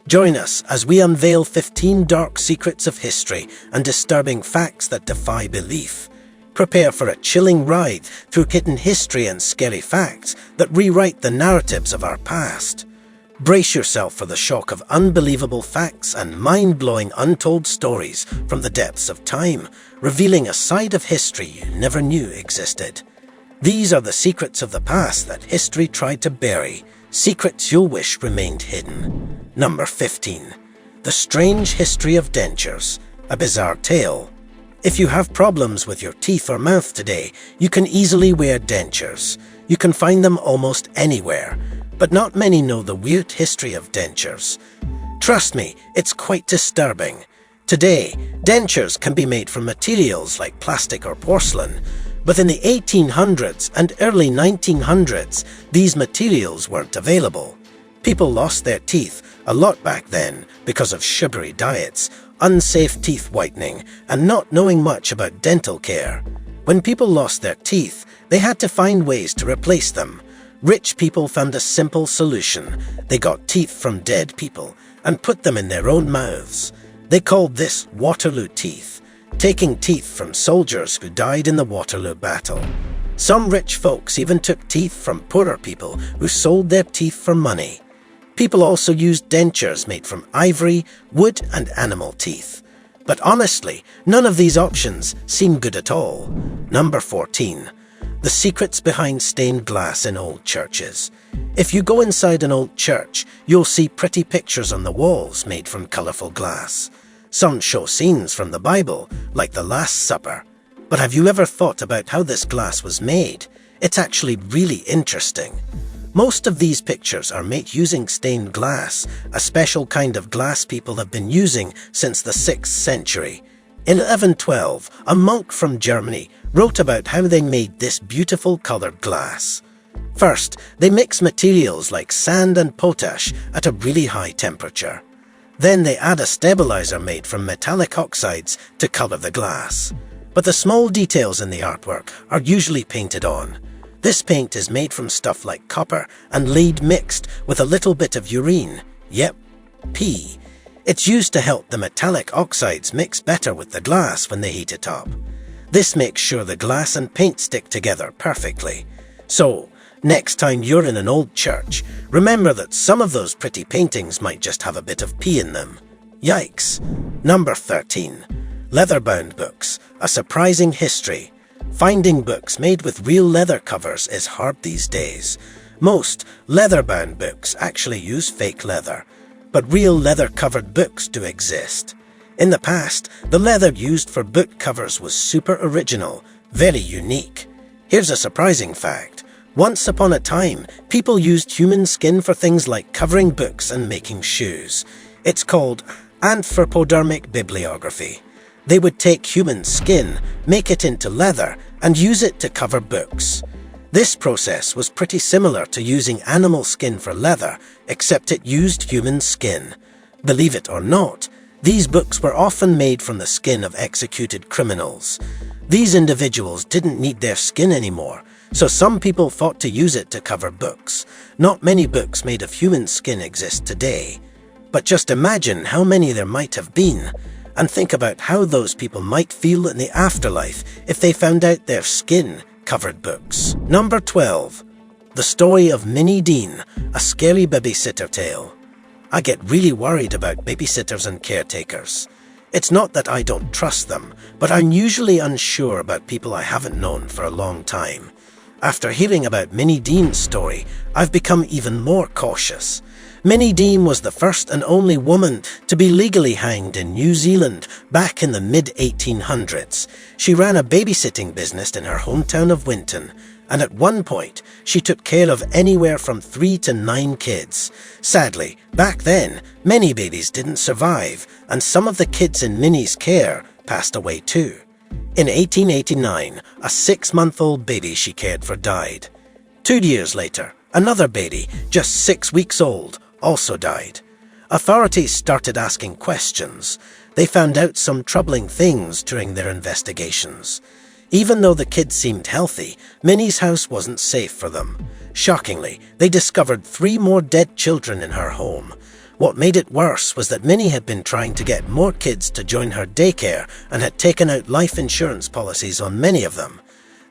Join us as we unveil 15 dark secrets of history and disturbing facts that defy belief. Prepare for a chilling ride through hidden history and scary facts that rewrite the narratives of our past. Brace yourself for the shock of unbelievable facts and mind-blowing untold stories from the depths of time, revealing a side of history you never knew existed. These are the secrets of the past that history tried to bury, secrets you'll wish remained hidden. Number 15. The Strange History of Dentures, a Bizarre Tale. If you have problems with your teeth or mouth today, you can easily wear dentures. You can find them almost anywhere. But not many know the weird history of dentures. Trust me, it's quite disturbing. Today, dentures can be made from materials like plastic or porcelain, but in the 1800s and early 1900s, these materials weren't available. People lost their teeth a lot back then because of sugary diets, unsafe teeth whitening, and not knowing much about dental care. When people lost their teeth, they had to find ways to replace them. Rich people found a simple solution. They got teeth from dead people and put them in their own mouths. They called this Waterloo teeth, taking teeth from soldiers who died in the Waterloo battle. Some rich folks even took teeth from poorer people who sold their teeth for money. People also used dentures made from ivory, wood, and animal teeth. But honestly, none of these options seem good at all. Number 14. The secrets behind stained glass in old churches. If you go inside an old church, you'll see pretty pictures on the walls made from colorful glass. Some show scenes from the Bible, like the Last Supper. But have you ever thought about how this glass was made? It's actually really interesting. Most of these pictures are made using stained glass, a special kind of glass people have been using since the 6th century. In 1112, a monk from Germany wrote about how they made this beautiful colored glass. First, they mix materials like sand and potash at a really high temperature. Then they add a stabilizer made from metallic oxides to color the glass. But the small details in the artwork are usually painted on. This paint is made from stuff like copper and lead mixed with a little bit of urine. Yep, pee. It's used to help the metallic oxides mix better with the glass when they heat it up. This makes sure the glass and paint stick together perfectly. So, next time you're in an old church, remember that some of those pretty paintings might just have a bit of pee in them. Yikes. Number 13. Leatherbound books, a surprising history. Finding books made with real leather covers is hard these days. Most leather-bound books actually use fake leather, but real leather-covered books do exist. In the past, the leather used for book covers was super original, very unique. Here's a surprising fact. Once upon a time, people used human skin for things like covering books and making shoes. It's called anthropodermic bibliography. They would take human skin, make it into leather, and use it to cover books. This process was pretty similar to using animal skin for leather, except it used human skin. Believe it or not, these books were often made from the skin of executed criminals. These individuals didn't need their skin anymore, so some people thought to use it to cover books. Not many books made of human skin exist today. But just imagine how many there might have been, and think about how those people might feel in the afterlife if they found out their skin covered books. Number 12. The Story of Minnie Dean, a Scary Babysitter Tale. I get really worried about babysitters and caretakers. It's not that I don't trust them, but I'm usually unsure about people I haven't known for a long time. After hearing about Minnie Dean's story, I've become even more cautious. Minnie Dean was the first and only woman to be legally hanged in New Zealand back in the mid-1800s. She ran a babysitting business in her hometown of Winton, and at one point, she took care of anywhere from 3 to 9 kids. Sadly, back then, many babies didn't survive, and some of the kids in Minnie's care passed away too. In 1889, a 6-month-old baby she cared for died. 2 years later, another baby, just 6 weeks old, also died. Authorities started asking questions. They found out some troubling things during their investigations. Even though the kids seemed healthy, Minnie's house wasn't safe for them. Shockingly, they discovered 3 more dead children in her home. What made it worse was that Minnie had been trying to get more kids to join her daycare and had taken out life insurance policies on many of them.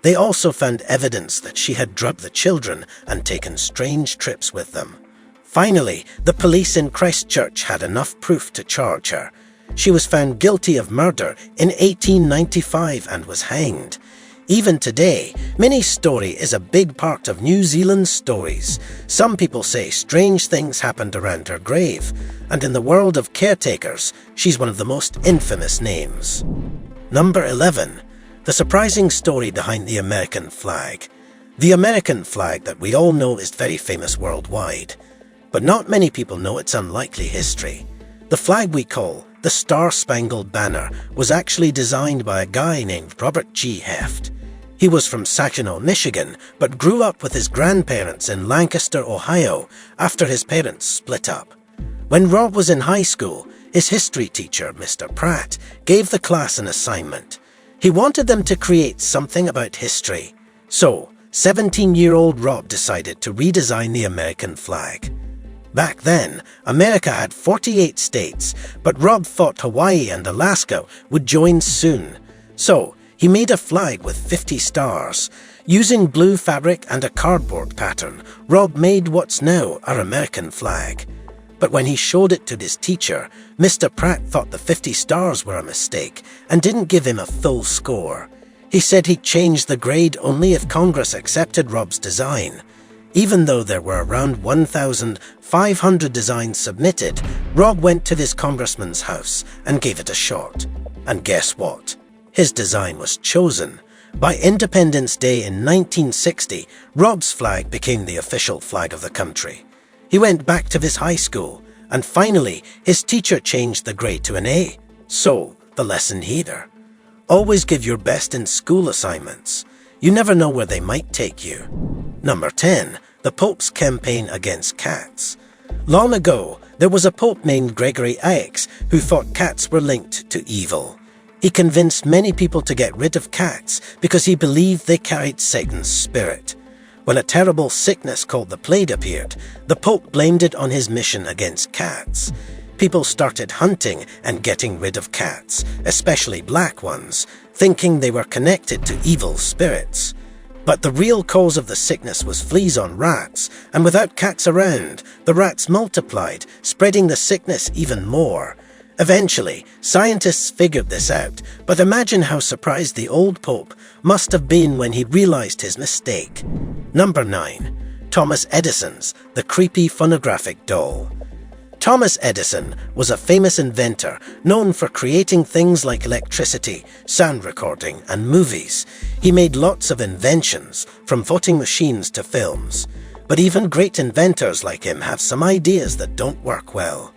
They also found evidence that she had drugged the children and taken strange trips with them. Finally, the police in Christchurch had enough proof to charge her. She was found guilty of murder in 1895 and was hanged. Even today, Minnie's story is a big part of New Zealand's stories. Some people say strange things happened around her grave, and in the world of caretakers, she's one of the most infamous names. Number 11. The surprising story behind the American flag. The American flag that we all know is very famous worldwide, but not many people know its unlikely history. The flag we call the Star-Spangled Banner was actually designed by a guy named Robert G. Heft. He was from Saginaw, Michigan, but grew up with his grandparents in Lancaster, Ohio, after his parents split up. When Rob was in high school, his history teacher, Mr. Pratt, gave the class an assignment. He wanted them to create something about history. So, 17-year-old Rob decided to redesign the American flag. Back then, America had 48 states, but Rob thought Hawaii and Alaska would join soon. So, he made a flag with 50 stars. Using blue fabric and a cardboard pattern, Rob made what's now our American flag. But when he showed it to his teacher, Mr. Pratt thought the 50 stars were a mistake and didn't give him a full score. He said he'd change the grade only if Congress accepted Rob's design. Even though there were around 1,500 designs submitted, Rob went to this congressman's house and gave it a shot. And guess what? His design was chosen. By Independence Day in 1960, Rob's flag became the official flag of the country. He went back to his high school, and finally, his teacher changed the grade to an A. So, the lesson here: always give your best in school assignments. You never know where they might take you. Number 10. The Pope's campaign against cats. Long ago, there was a pope named Gregory IX who thought cats were linked to evil. He convinced many people to get rid of cats because he believed they carried Satan's spirit. When a terrible sickness called the plague appeared, the Pope blamed it on his mission against cats. People started hunting and getting rid of cats, especially black ones, thinking they were connected to evil spirits. But the real cause of the sickness was fleas on rats, and without cats around, the rats multiplied, spreading the sickness even more. Eventually, scientists figured this out, but imagine how surprised the old Pope must have been when he realized his mistake. Number 9. Thomas Edison's The Creepy Phonographic Doll. Thomas Edison was a famous inventor known for creating things like electricity, sound recording, and movies. He made lots of inventions, from voting machines to films. But even great inventors like him have some ideas that don't work well.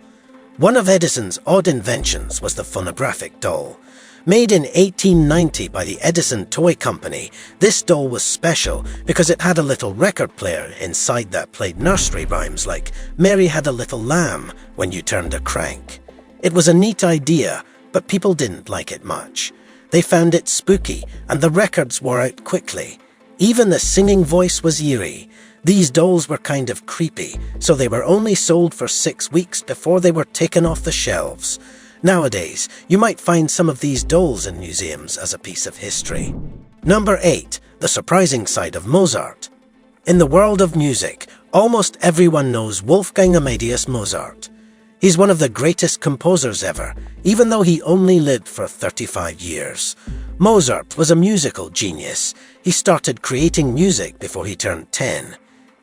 One of Edison's odd inventions was the phonographic doll. Made in 1890 by the Edison Toy Company, this doll was special because it had a little record player inside that played nursery rhymes like "Mary had a little lamb" when you turned a crank. It was a neat idea, but people didn't like it much. They found it spooky, and the records wore out quickly. Even the singing voice was eerie. These dolls were kind of creepy, so they were only sold for 6 weeks before they were taken off the shelves. Nowadays, you might find some of these dolls in museums as a piece of history. Number 8. The surprising side of Mozart. In the world of music, almost everyone knows Wolfgang Amadeus Mozart. He's one of the greatest composers ever, even though he only lived for 35 years. Mozart was a musical genius. He started creating music before he turned 10.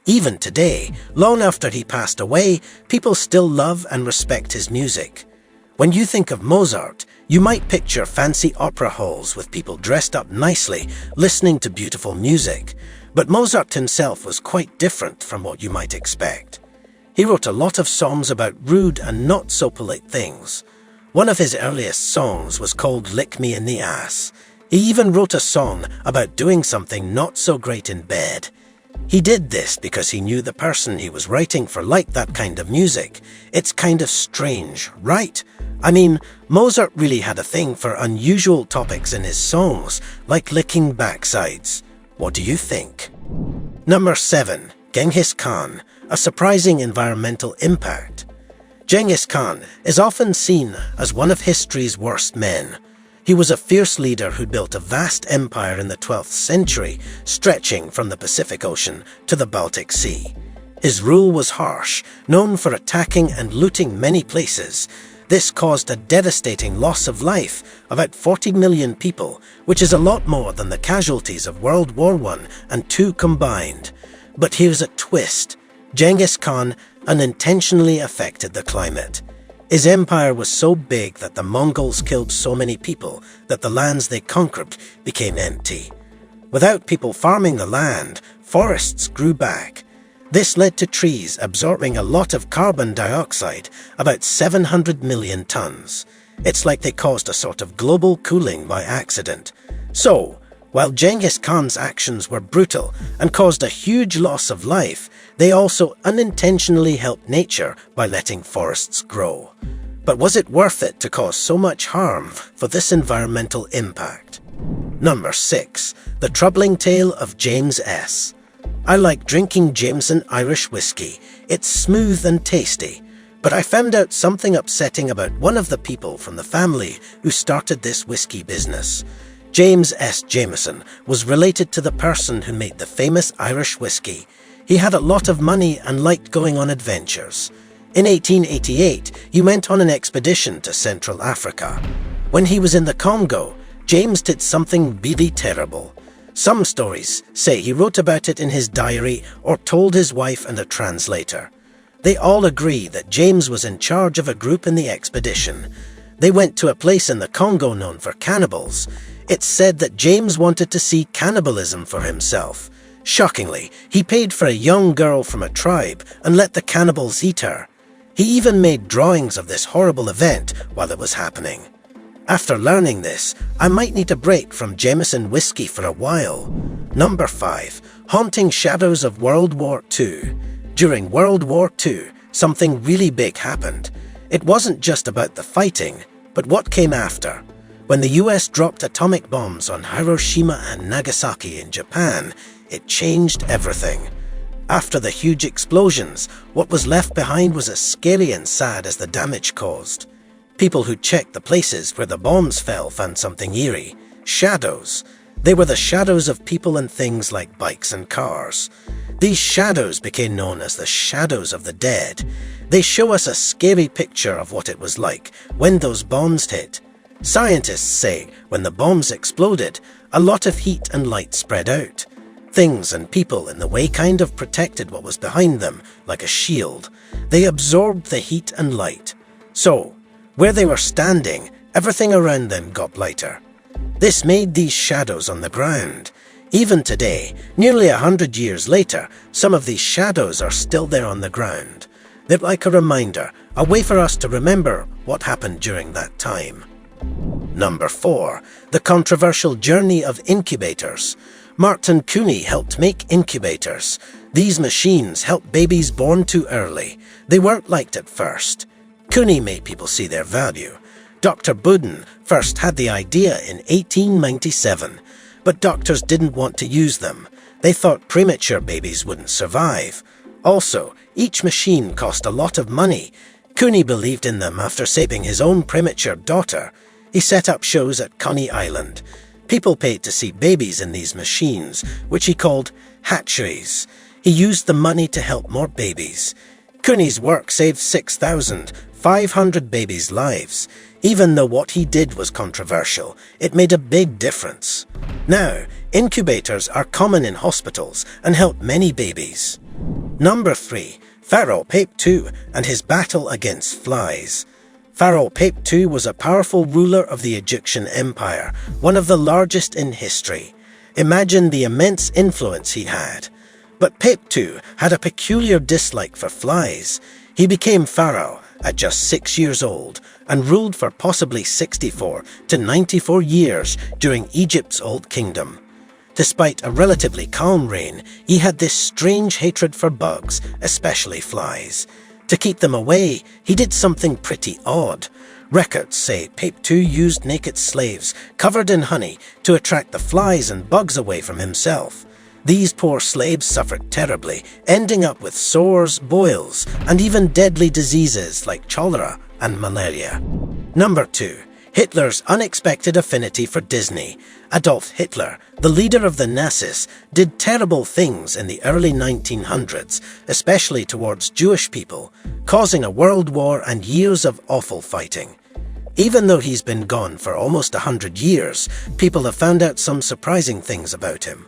Even today, long after he passed away, people still love and respect his music. When you think of Mozart, you might picture fancy opera halls with people dressed up nicely, listening to beautiful music. But Mozart himself was quite different from what you might expect. He wrote a lot of songs about rude and not so polite things. One of his earliest songs was called "Lick Me in the Ass." He even wrote a song about doing something not so great in bed. He did this because he knew the person he was writing for liked that kind of music. It's kind of strange, right? I mean, Mozart really had a thing for unusual topics in his songs, like licking backsides. What do you think? Number 7. Genghis Khan, a surprising environmental impact. Genghis Khan is often seen as one of history's worst men. He was a fierce leader who built a vast empire in the 12th century, stretching from the Pacific Ocean to the Baltic Sea. His rule was harsh, known for attacking and looting many places. This caused a devastating loss of life, about 40 million people, which is a lot more than the casualties of World War I and II combined. But here's a twist. Genghis Khan unintentionally affected the climate. His empire was so big that the Mongols killed so many people that the lands they conquered became empty. Without people farming the land, forests grew back. This led to trees absorbing a lot of carbon dioxide, about 700 million tons. It's like they caused a sort of global cooling by accident. So, while Genghis Khan's actions were brutal and caused a huge loss of life, they also unintentionally helped nature by letting forests grow. But was it worth it to cause so much harm for this environmental impact? Number 6. The Troubling Tale of James S. I like drinking Jameson Irish whiskey. It's smooth and tasty. But I found out something upsetting about one of the people from the family who started this whiskey business. James S. Jameson was related to the person who made the famous Irish whiskey. He had a lot of money and liked going on adventures. In 1888, he went on an expedition to Central Africa. When he was in the Congo, James did something really terrible. Some stories say he wrote about it in his diary or told his wife and a translator. They all agree that James was in charge of a group in the expedition. They went to a place in the Congo known for cannibals. It's said that James wanted to see cannibalism for himself. Shockingly, he paid for a young girl from a tribe and let the cannibals eat her. He even made drawings of this horrible event while it was happening. After learning this, I might need a break from Jameson whiskey for a while. Number 5. Haunting Shadows of World War II. During World War II, something really big happened. It wasn't just about the fighting, but what came after. When the US dropped atomic bombs on Hiroshima and Nagasaki in Japan, it changed everything. After the huge explosions, what was left behind was as scary and sad as the damage caused. People who checked the places where the bombs fell found something eerie. Shadows. They were the shadows of people and things like bikes and cars. These shadows became known as the shadows of the dead. They show us a scary picture of what it was like when those bombs hit. Scientists say when the bombs exploded, a lot of heat and light spread out. Things and people in the way kind of protected what was behind them, like a shield. They absorbed the heat and light. So, where they were standing, everything around them got lighter. This made these shadows on the ground. Even today, nearly 100 years later, some of these shadows are still there on the ground. They're like a reminder, a way for us to remember what happened during that time. Number 4. The Controversial Journey of Incubators. Martin Cooney helped make incubators. These machines helped babies born too early. They weren't liked at first. Cooney made people see their value. Dr. Bouden first had the idea in 1897, but doctors didn't want to use them. They thought premature babies wouldn't survive. Also, each machine cost a lot of money. Cooney believed in them after saving his own premature daughter. He set up shows at Coney Island. People paid to see babies in these machines, which he called hatcheries. He used the money to help more babies. Cooney's work saved 6,500 babies' lives. Even though what he did was controversial, it made a big difference. Now, incubators are common in hospitals and help many babies. Number 3. Pharaoh Pape II and his battle against flies. Pharaoh Pape II was a powerful ruler of the Egyptian Empire, one of the largest in history. Imagine the immense influence he had. But Pape II had a peculiar dislike for flies. He became pharaoh at just 6 years old and ruled for possibly 64 to 94 years during Egypt's Old Kingdom. Despite a relatively calm reign, he had this strange hatred for bugs, especially flies. To keep them away, he did something pretty odd. Records say Pape II used naked slaves covered in honey to attract the flies and bugs away from himself. These poor slaves suffered terribly, ending up with sores, boils, and even deadly diseases like cholera and malaria. Number 2. Hitler's unexpected affinity for Disney. Adolf Hitler, the leader of the Nazis, did terrible things in the early 1900s, especially towards Jewish people, causing a world war and years of awful fighting. Even though he's been gone for almost 100 years, people have found out some surprising things about him.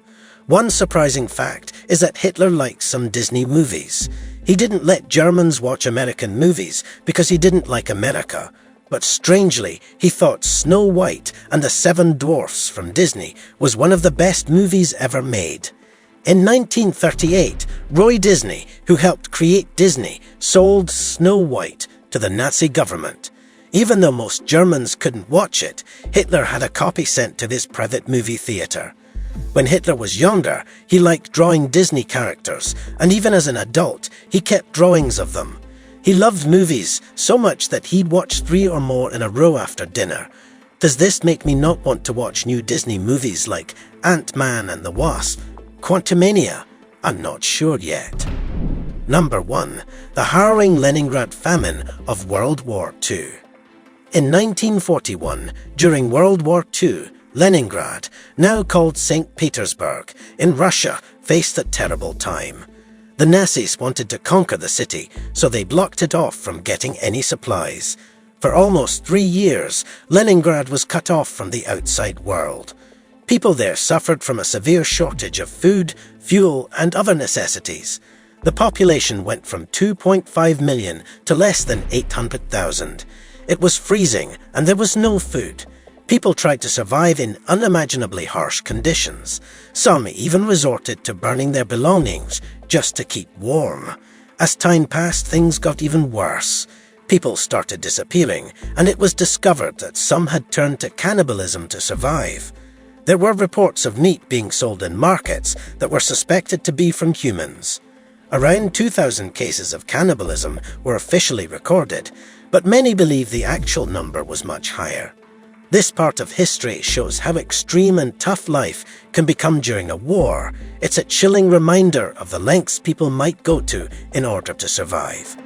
One surprising fact is that Hitler likes some Disney movies. He didn't let Germans watch American movies because he didn't like America. But strangely, he thought Snow White and the Seven Dwarfs from Disney was one of the best movies ever made. In 1938, Roy Disney, who helped create Disney, sold Snow White to the Nazi government. Even though most Germans couldn't watch it, Hitler had a copy sent to his private movie theater. When Hitler was younger, he liked drawing Disney characters, and even as an adult, he kept drawings of them. He loved movies so much that he'd watch 3 or more in a row after dinner. Does this make me not want to watch new Disney movies like Ant-Man and the Wasp? Quantumania? I'm not sure yet. Number 1. The harrowing Leningrad famine of World War II. In 1941, during World War II, Leningrad, now called St. Petersburg, in Russia, faced a terrible time. The Nazis wanted to conquer the city, so they blocked it off from getting any supplies. For almost 3 years, Leningrad was cut off from the outside world. People there suffered from a severe shortage of food, fuel, and other necessities. The population went from 2.5 million to less than 800,000. It was freezing, and there was no food. People tried to survive in unimaginably harsh conditions. Some even resorted to burning their belongings just to keep warm. As time passed, things got even worse. People started disappearing, and it was discovered that some had turned to cannibalism to survive. There were reports of meat being sold in markets that were suspected to be from humans. Around 2,000 cases of cannibalism were officially recorded, but many believe the actual number was much higher. This part of history shows how extreme and tough life can become during a war. It's a chilling reminder of the lengths people might go to in order to survive.